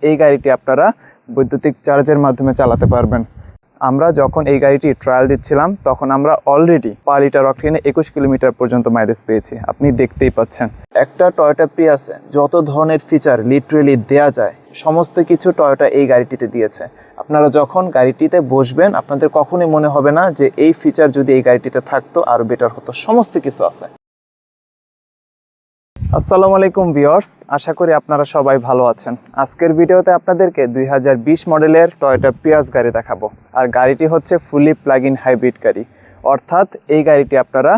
এই গাড়িটি আপনারা বৈদ্যুতিক চার্জের মাধ্যমে চালাতে পারবেন। আমরা যখন এই গাড়িটি ট্রায়াল দিচ্ছিলাম তখন আমরা অলরেডি পার লিটার অকটেনে 21 কিলোমিটার পর্যন্ত মাইলেজ পেয়েছি। আপনি দেখতেই পাচ্ছেন একটা টয়োটা প্রিয়াসে যত ধরনের ফিচার লিটারেলি দেয়া যায় সমস্ত কিছু টয়োটা এই গাড়িটিতে দিয়েছে। আপনারা যখন গাড়িটিতে বসবেন আপনাদের কখনোই মনে হবে না যে এই ফিচার যদি এই গাড়িটিতে থাকতো আরও বেটার হতো, সমস্ত কিছু আছে। আসসালামু আলাইকুম ভিউয়ার্স, আশা করি আপনারা সবাই ভালো আছেন। আজকের ভিডিওতে আপনাদেরকে 2020 মডেলের টয়োটা প্রিয়াস গাড়ি দেখাবো। আর গাড়িটি হচ্ছে ফুলি প্লাগ ইন হাইব্রিড গাড়ি, অর্থাৎ এই গাড়িটি আপনারা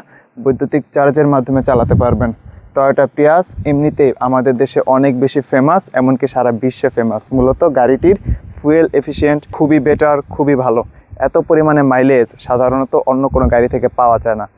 বৈদ্যুতিক চার্জের মাধ্যমে চালাতে পারবেন। টয়োটা প্রিয়াস এমনিতেই আমাদের দেশে অনেক বেশি ফেমাস, এমনকি সারা বিশ্বে ফেমাস। মূলত গাড়িটির ফুয়েল এফিশিয়েন্ট খুবই বেটার, খুবই ভালো। এত পরিমাণে মাইলেজ সাধারণত অন্য কোনো গাড়ি থেকে পাওয়া যায় না।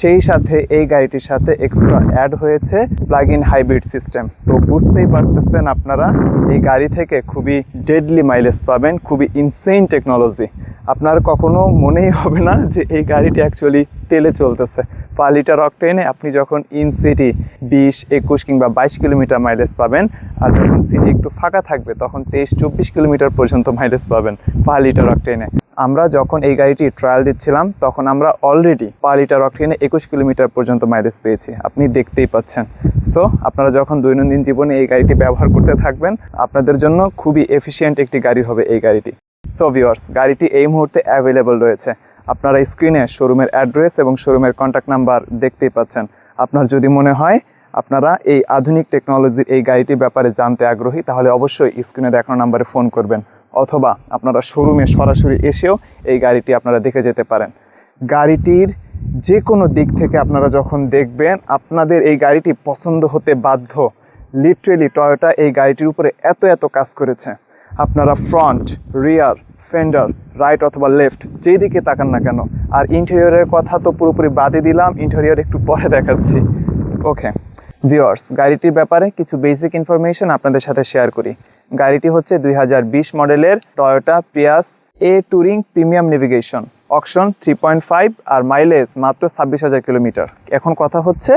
সেই সাথে এই গাড়িটির সাথে এক্সট্রা অ্যাড হয়েছে প্লাগ ইন হাইব্রিড সিস্টেম। তো বুঝতেই পারতেছেন আপনারা এই গাড়ি থেকে খুবই ডেডলি মাইলেজ পাবেন, খুবই ইনসেইন টেকনোলজি। আপনার কখনো মনেই হবে না যে এই গাড়িটি অ্যাকচুয়ালি তেলে চলতেছে। পার লিটার অকটেনে আপনি যখন ইন সিটি 20, 21 কিংবা 22 কিলোমিটার মাইলেজ পাবেন, আর যখন সিটি একটু ফাঁকা থাকবে তখন 23-24 কিলোমিটার পর্যন্ত মাইলেজ পাবেন পার লিটার অকটেনে। আমরা যখন এই গাড়িটি ট্রায়াল দিচ্ছিলাম তখন আমরা অলরেডি পার লিটার অকটেনে 21 কিলোমিটার পর্যন্ত মাইলেজ পেয়েছি। আপনি দেখতেই পাচ্ছেন। সো আপনারা যখন দৈনন্দিন জীবনে এই গাড়িটি ব্যবহার করতে থাকবেন আপনাদের জন্য খুবই এফিশিয়েন্ট একটি গাড়ি হবে এই গাড়িটি। সো ভিউয়ার্স, গাড়িটি এই মুহূর্তে অ্যাভেলেবল রয়েছে। আপনারা স্ক্রিনে শোরুমের অ্যাড্রেস এবং শোরুমের কন্ট্যাক্ট নাম্বার দেখতেই পাচ্ছেন। আপনার যদি মনে হয় আপনারা এই আধুনিক টেকনোলজির এই গাড়িটির ব্যাপারে জানতে আগ্রহী, তাহলে অবশ্যই স্ক্রিনে দেখানো নাম্বারে ফোন করবেন, অথবা আপনারা শোরুমে সরাসরি এসেও এই গাড়িটি আপনারা দেখে যেতে পারেন। গাড়িটির যে কোনো দিক থেকে আপনারা যখন দেখবেন আপনাদের এই গাড়িটি পছন্দ হতে বাধ্য। লিটারেলি টয়োটা এই গাড়িটির উপরে এত কাজ করেছে। আপনারা ফ্রন্ট, রিয়ার, ফেন্ডার, রাইট অথবা লেফট যেই দিকে তাকান না কেন। আর ইন্টেরিয়রের কথা তো পুরোপুরি বাদই দিলাম, ইন্টেরিয়র একটু পরে দেখাচ্ছি। ওকে ভিউয়ার্স, গাড়িটির ব্যাপারে কিছু বেসিক ইনফরমেশন আপনাদের সাথে শেয়ার করি। গাড়িটি হচ্ছে 2020 মডেলের টয়োটা প্রিয়াস এ টুরিং প্রিমিয়াম নেভিগেশন, অকশন 3.5 আর মাইলেজ মাত্র 26,000 কিলোমিটার। এখন কথা হচ্ছে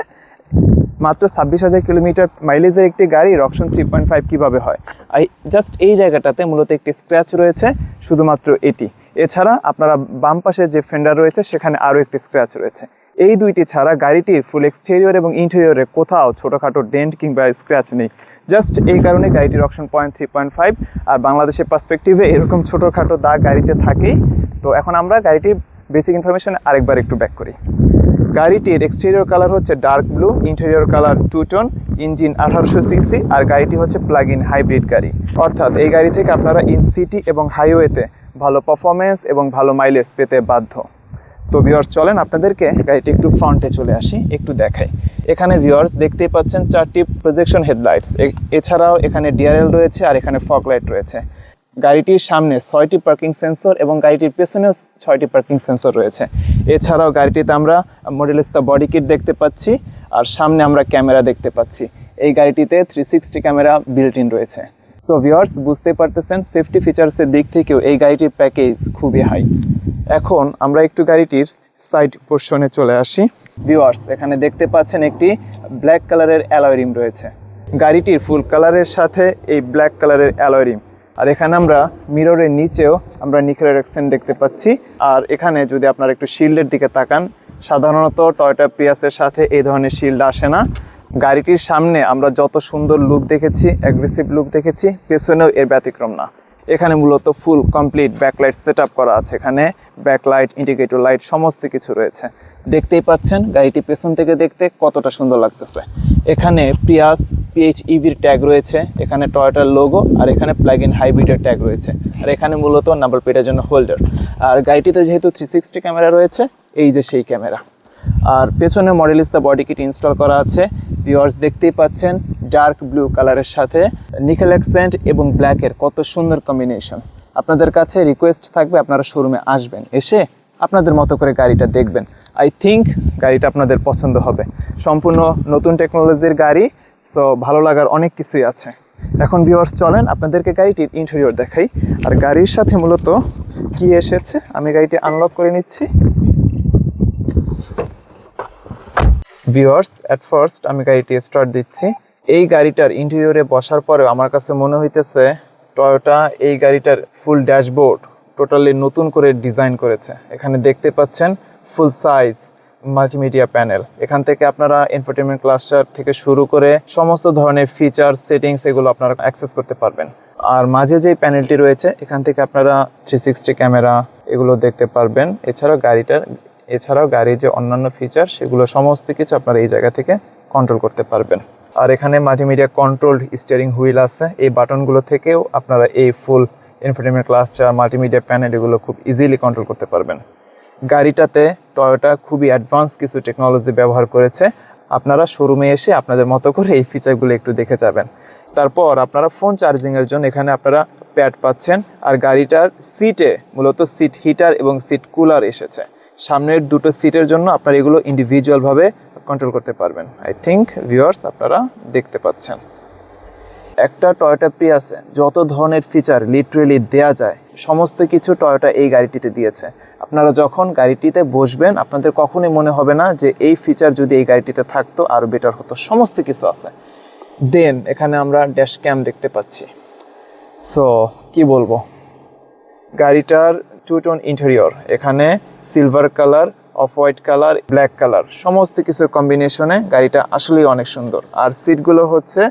মাত্র 26,000 কিলোমিটার মাইলেজের একটি গাড়ির অকশন 3.5 কীভাবে হয়। জাস্ট এই জায়গাটাতে মূলত একটি স্ক্র্যাচ রয়েছে, শুধুমাত্র এটি। এছাড়া আপনারা বাম পাশে যে ফেন্ডার রয়েছে সেখানে আরও একটি স্ক্র্যাচ রয়েছে। এই দুইটি ছাড়া গাড়িটির ফুল এক্সটেরিয়র এবং ইন্টেরিয়রে কোথাও ছোটোখাটো ডেন্ট কিংবা স্ক্র্যাচ নেই। জাস্ট এই কারণে গাড়িটির অকশন 3.5। আর বাংলাদেশের পার্সপেক্টিভে এরকম ছোটোখাটো দাগ গাড়িতে থাকেই। তো এখন আমরা গাড়িটির বেসিক ইনফরমেশন আরেকবার একটু ব্যাক করি। গাড়িটির এক্সটেরিয়র কালার হচ্ছে dark blue, interior colour 2 tone, engine 1800 CC, আর গাড়িটি হচ্ছে প্লাগ ইন হাইব্রিড গাড়ি। অর্থাৎ এই গাড়ি থেকে আপনারা ইন সিটি এবং হাইওয়েতে ভালো পারফরমেন্স এবং ভালো মাইলেজ পেতে বাধ্য। তো ভিউয়ার্স চলেন আপনাদেরকে গাড়িটি একটু ফ্রন্টে চলে আসি, একটু দেখাই। এখানে ভিউয়ার্স দেখতেই পাচ্ছেন 4টি প্রজেকশন হেডলাইটস, এছাড়াও এখানে ডিআরএল রয়েছে আর এখানে ফগ লাইট রয়েছে। গাড়িটির সামনে 6টি পার্কিং সেন্সর এবং গাড়িটির পেছনেও 6টি পার্কিং সেন্সর রয়েছে। এছাড়াও গাড়িটিতে আমরা মডেলিস্তা বডি কিট দেখতে পাচ্ছি আর সামনে আমরা ক্যামেরা দেখতে পাচ্ছি। এই গাড়িটিতে 360 ক্যামেরা বিল্ট ইন রয়েছে। সো ভিউয়ার্স বুঝতেই পারতেছেন সেফটি ফিচার্সের দিক থেকেও এই গাড়িটির প্যাকেজ খুবই হাই। এখন আমরা একটু গাড়িটির সাইড পোর্শনে চলে আসি। ভিউয়ার্স এখানে দেখতে পাচ্ছেন একটি ব্ল্যাক কালারের অ্যালয় রিম রয়েছে। গাড়িটির ফুল কালারের সাথে এই ব্ল্যাক কালারের অ্যালয় রিম। আর এখানে আমরা মিররের নিচেও আমরা নিকেলের অ্যাকসেন্ট দেখতে পাচ্ছি। আর এখানে যদি আপনারা একটু শিল্ডের দিকে তাকান, সাধারণত টয়োটা প্রিয়াসের সাথে এই ধরনের শিল্ড আসে না। গাড়িটির সামনে আমরা যত সুন্দর লুক দেখেছি, অ্যাগ্রেসিভ লুক দেখেছি, পেছনেও এর ব্যতিক্রম না। এখানে মূলত full complete backlight set up করা আছে। এখানে ব্যাকলাইট, ইন্ডিকেটর লাইট সমস্ত কিছু রয়েছে। দেখতেই পাচ্ছেন গাড়িটি পেছন থেকে দেখতে কতটা সুন্দর লাগতেছে। এখানে প্রিয়াস PHEVর ট্যাগ রয়েছে, এখানে টয়োটার লোগো, আর এখানে প্লাগ ইন হাইব্রিডের ট্যাগ রয়েছে। আর এখানে মূলত নাম্বার প্লেটের জন্য হোল্ডার। আর গাড়িটিতে যেহেতু 360 ক্যামেরা রয়েছে, এই যে সেই ক্যামেরা। আর পেছনে মডেলিস্তা বডি কিট ইনস্টল করা আছে। ভিউয়ার্স দেখতেই পাচ্ছেন ডার্ক ব্লু কালারের সাথে নিকেল অ্যাকসেন্ট এবং ব্ল্যাকের কত সুন্দর কম্বিনেশন। আপনাদের কাছে রিকোয়েস্ট থাকবে আপনারা শোরুমে আসবেন, এসে আপনাদের মতো করে গাড়িটা দেখবেন। আই থিঙ্ক গাড়িটা আপনাদের পছন্দ হবে। সম্পূর্ণ নতুন টেকনোলজির গাড়ি, সো ভালো লাগার অনেক কিছুই আছে। এখন ভিউয়ার্স চলেন আপনাদেরকে গাড়িটির ইন্টেরিয়র দেখাই। আর গাড়ির সাথে মূলত কি এসেছে আমি গাড়িটি আনলক করে নিচ্ছি। ভিউয়ার্স অ্যাট ফার্স্ট আমি গাড়িটি স্টার্ট দিচ্ছি। এই গাড়িটার ইন্টেরিয়রে বসার পরেও আমার কাছে মনে হইতেছে টয়োটা এই গাড়িটার ফুল ড্যাশবোর্ড টোটালি নতুন করে ডিজাইন করেছে। এখানে দেখতে পাচ্ছেন ফুল সাইজ মাল্টিমিডিয়া প্যানেল। এখান থেকে আপনারা এন্টারটেইনমেন্ট ক্লাস্টার থেকে শুরু করে সমস্ত ধরনের ফিচার সেটিংস এগুলো আপনারা অ্যাক্সেস করতে পারবেন। আর মাঝে যে প্যানেলটি রয়েছে এখান থেকে আপনারা 360 ক্যামেরা এগুলো দেখতে পারবেন। এছাড়াও গাড়ির যে অন্যান্য ফিচার সেগুলো সমস্ত কিছু আপনারা এই জায়গা থেকে কন্ট্রোল করতে পারবেন। আর এখানে মাল্টিমিডিয়া কন্ট্রোলড স্টিয়ারিং হুইল আছে। এই বাটনগুলো থেকেও আপনারা এই ফুল এন্টারটেইনমেন্ট ক্লাস্টার মাল্টিমিডিয়া প্যানেল এগুলো খুব ইজিলি কন্ট্রোল করতে পারবেন। গাড়িটাতে টয়োটা খুবই অ্যাডভান্স কিছু টেকনোলজি ব্যবহার করেছে। আপনারা শোরুমে এসে আপনাদের মতো করে এই ফিচারগুলো একটু দেখে যাবেন। তারপর আপনারা ফোন চার্জিংয়ের জন্য এখানে আপনারা প্যাড পাচ্ছেন। আর গাড়িটার সিটে মূলত সিট হিটার এবং সিট কুলার এসেছে। সামনের দুটো সিটের জন্য আপনারা এগুলো ইন্ডিভিজুয়ালভাবে কন্ট্রোল করতে পারবেন। আই থিঙ্ক ভিউয়ার্স আপনারা দেখতে পাচ্ছেন। একটা টয়োটা প্রিয়াসে যত ধরনের ফিচার লিটারেলি দেয়া যায় সমস্ত কিছু টয়োটা এই গাড়িটিতে দিয়েছে। আপনারা যখন গাড়িটিতে বসবেন আপনাদের কখনোই মনে হবে না যে এই ফিচার যদি এই গাড়িটিতে থাকতো আরও বেটার হতো। সমস্ত কিছু আছে। দেন এখানে আমরা ড্যাশ ক্যাম দেখতে পাচ্ছি। সো কি বলবো, গাড়িটার টু টোন ইন্টেরিয়র, এখানে silver colour, off white colour, black colour সমস্ত কিছুর কম্বিনেশনে গাড়িটা আসলেই অনেক সুন্দর। আর সিটগুলো হচ্ছে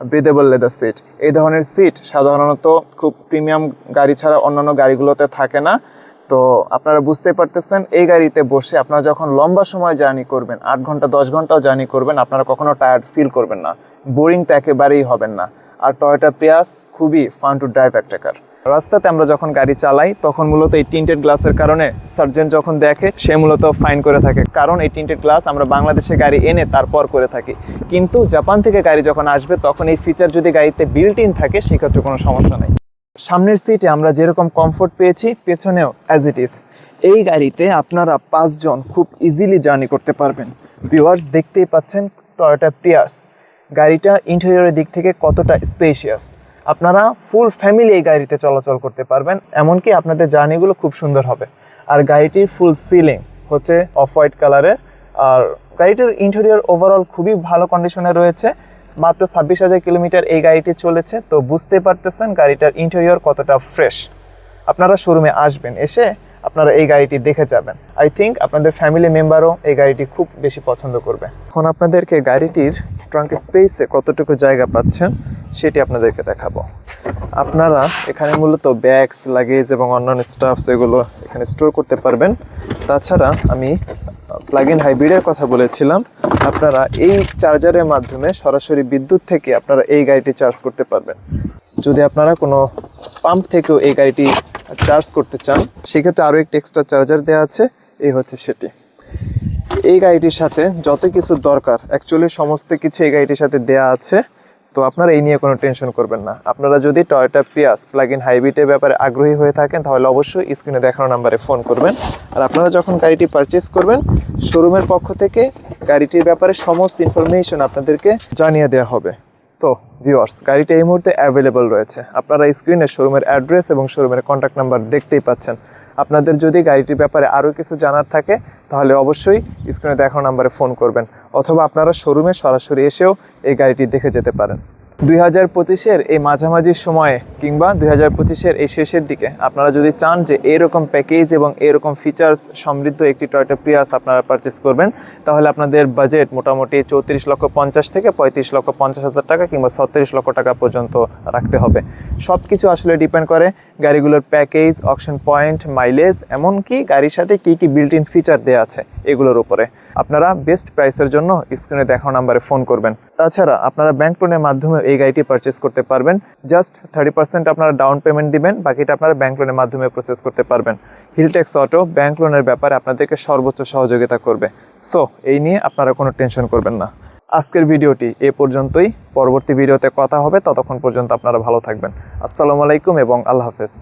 ব্রিদেবল লেদার সিট। এই ধরনের সিট সাধারণত খুব প্রিমিয়াম গাড়ি ছাড়া অন্যান্য গাড়িগুলোতে থাকে না। তো আপনারা বুঝতে পারতেছেন এই গাড়িতে বসে আপনারা যখন লম্বা সময় জার্নি করবেন, 8 ঘন্টা 10 ঘন্টাও জার্নি করবেন, আপনারা কখনো টায়ার্ড ফিল করবেন না, বোরিং তো একেবারেই হবেন না। আর টয়োটা প্রিয়াস খুবই ফান টু ড্রাইভ একটা কার। রাস্তাতে আমরা যখন গাড়ি চালাই তখন মূলত এই টিন্টেড গ্লাসের কারণে সার্জেন্ট যখন দেখে সে মূলত ফাইন করে থাকে, কারণ এই টিন্টেড গ্লাস আমরা বাংলাদেশে গাড়ি এনে তারপর করে থাকি। কিন্তু জাপান থেকে গাড়ি যখন আসবে তখন এই ফিচার যদি গাড়িতে বিল্ট ইন থাকে সেক্ষেত্রে কোনো সমস্যা নেই। সামনের সিটে আমরা যেরকম কমফোর্ট পেয়েছি পেছনেও অ্যাজ ইট ইজ। এই গাড়িতে আপনারা 5 জন খুব ইজিলি জার্নি করতে পারবেন। ভিউয়ার্স দেখতেই পাচ্ছেন টয়োটা প্রিয়াস গাড়িটা ইন্টেরিয়রের দিক থেকে কতটা স্পেশিয়াস। আপনারা ফুল ফ্যামিলি এই গাড়িতে চলাচল করতে পারবেন, এমনকি আপনাদের জার্নিগুলো খুব সুন্দর হবে। আর গাড়িটির ফুল সিলিং হচ্ছে অফ হোয়াইট কালারের। আর গাড়িটির ইন্টেরিয়র ওভারঅল খুবই ভালো কন্ডিশনে রয়েছে। মাত্র 26,000 কিলোমিটার এই গাড়িটি চলেছে। তো বুঝতে পারতেছেন গাড়িটার ইন্টেরিয়র কতটা ফ্রেশ। আপনারা শোরুমে আসবেন, এসে আপনারা এই গাড়িটি দেখে যাবেন। আই থিঙ্ক আপনাদের ফ্যামিলি মেম্বারও এই গাড়িটি খুব বেশি পছন্দ করবে। এখন আপনাদেরকে গাড়িটির ট্রাঙ্ক স্পেসে কতটুকু জায়গা পাচ্ছেন সেটি আপনাদেরকে দেখাবো। আপনারা এখানে মূলত ব্যাগস, লাগেজ এবং অন্যান্য স্টাফস এগুলো এখানে স্টোর করতে পারবেন। তাছাড়া আমি প্লাগ ইন হাইব্রিডের কথা বলেছিলাম, আপনারা এই চার্জারের মাধ্যমে সরাসরি বিদ্যুৎ থেকে আপনারা এই গাড়িটি চার্জ করতে পারবেন। যদি আপনারা কোনো পাম্প থেকেও এই গাড়িটি চার্জ করতে চান সেক্ষেত্রে আরও একটি এক্সট্রা চার্জার দেওয়া আছে। এই হচ্ছে সেটি। এই গাড়িটির সাথে যত কিছু দরকার অ্যাকচুয়ালি সমস্ত কিছু এই গাড়িটির সাথে দেওয়া আছে। তো আপনারা এই নিয়ে কোনো টেনশন করবেন না। আপনারা যদি টয়োটা প্রিয়াস প্লাগ ইন হাইব্রিডের ব্যাপারে আগ্রহী হয়ে থাকেন তাহলে অবশ্যই স্ক্রিনে দেখানো নাম্বারে ফোন করবেন। আর আপনারা যখন গাড়িটি পারচেস করবেন শোরুমের পক্ষ থেকে গাড়িটির ব্যাপারে সমস্ত ইনফরমেশন আপনাদেরকে জানিয়ে দেওয়া হবে। তো ভিউয়ার্স গাড়িটা এই মুহূর্তে অ্যাভেলেবল রয়েছে। আপনারা স্ক্রিনে শোরুমের অ্যাড্রেস এবং শোরুমের কন্ট্যাক্ট নাম্বার দেখতেই পাচ্ছেন। আপনাদের যদি গাড়িটির ব্যাপারে আরও কিছু জানার থাকে তাহলে অবশ্যই স্ক্রিনে দেখানো নাম্বারে ফোন করবেন, অথবা আপনারা শোরুমে সরাসরি এসেও এই গাড়িটি দেখে যেতে পারেন। 2025-এর এই মাঝামাঝি সময়ে কিংবা 2025-এর এই শেষের দিকে আপনারা যদি চান যে এরকম প্যাকেজ এবং এরকম ফিচার্স সমৃদ্ধ একটি টয়োটা প্রিয়াস আপনারা পারচেস করবেন, তাহলে আপনাদের বাজেট মোটামুটি 34,50,000 থেকে 35,50,000 টাকা কিংবা 36 লক্ষ টাকা পর্যন্ত রাখতে হবে। সব কিছু আসলে ডিপেন্ড করে গাড়িগুলোর প্যাকেজ, অকশন পয়েন্ট, মাইলেজ, এমনকি গাড়ির সাথে কী কী বিল্ট ইন ফিচার দেওয়া আছে এগুলোর উপরে। আপনারা বেস্ট প্রাইসের জন্য স্ক্রিনে দেখানো নাম্বারে ফোন করবেন। তাছাড়া আপনারা ব্যাংক লোনের মাধ্যমে এই গাড়িটি পারচেস করতে পারবেন। জাস্ট 30% আপনারা ডাউন পেমেন্ট দিবেন, বাকিটা আপনারা ব্যাংক লোনের মাধ্যমে প্রসেস করতে পারবেন। হিলটেক্স অটো ব্যাংক লোনের ব্যাপারে আপনাদেরকে সর্বোচ্চ সহযোগিতা করবে। সো এই নিয়ে আপনারা কোনো টেনশন করবেন না। আজকের ভিডিওটি এ পর্যন্তই। পরবর্তী ভিডিওতে কথা হবে, ততক্ষণ পর্যন্ত আপনারা ভালো থাকবেন। আসসালামু আলাইকুম এবং আল্লাহ হাফেজ।